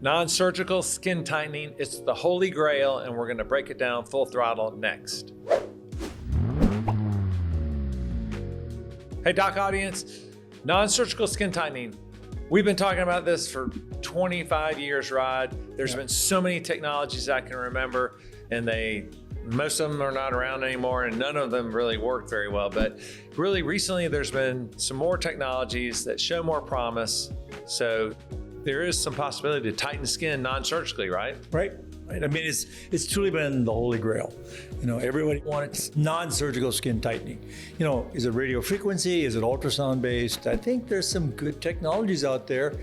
Non-surgical skin tightening, it's the holy grail, and we're gonna break it down full throttle next. Hey Doc audience, non-surgical skin tightening. We've been talking about this for 25 years, Rod. There's been so many technologies I can remember, and most of them are not around anymore, and none of them really work very well. But really recently, there's been some more technologies that show more promise. So there is some possibility to tighten skin non-surgically, right? Right. I mean, it's truly been the holy grail. Everybody wants non-surgical skin tightening. Is it radio frequency? Is it ultrasound based? I think there's some good technologies out there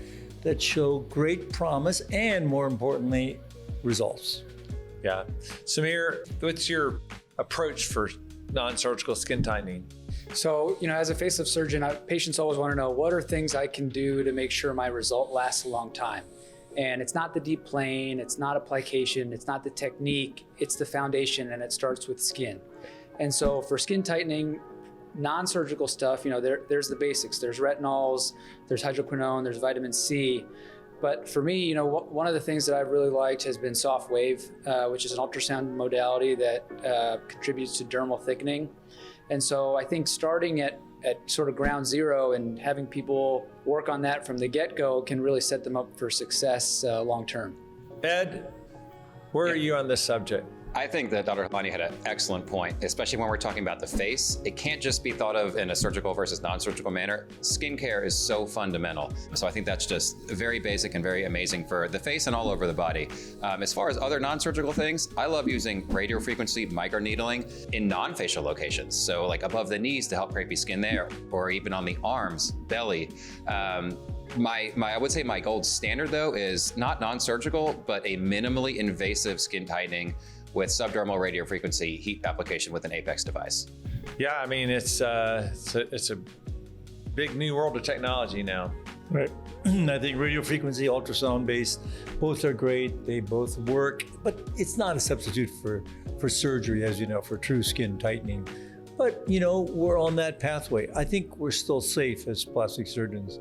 that show great promise and, more importantly, results. Yeah. Samir, what's your approach for non-surgical skin tightening? So, as a facelift surgeon, patients always want to know, what are things I can do to make sure my result lasts a long time? And it's not the deep plane, it's not application, it's not the technique, it's the foundation, and it starts with skin. And so for skin tightening, non-surgical stuff, there's the basics. There's retinols, there's hydroquinone, there's vitamin C. But for me, one of the things that I've really liked has been soft wave, which is an ultrasound modality that contributes to dermal thickening. And so I think starting at sort of ground zero and having people work on that from the get-go can really set them up for success long-term. Ed, where are you on this subject? I think that Dr. Hamani had an excellent point, especially when we're talking about the face. It can't just be thought of in a surgical versus non-surgical manner. Skincare is so fundamental. So I think that's just very basic and very amazing for the face and all over the body. As far as other non-surgical things, I love using radiofrequency microneedling in non-facial locations. So like above the knees to help crepey skin there, or even on the arms, belly. I would say my gold standard though is not non-surgical, but a minimally invasive skin tightening with subdermal radiofrequency heat application with an Apex device. Yeah, I mean, it's a big new world of technology now. Right. I think radiofrequency, ultrasound based, both are great. They both work, but it's not a substitute for surgery, as you know, for true skin tightening. But, we're on that pathway. I think we're still safe as plastic surgeons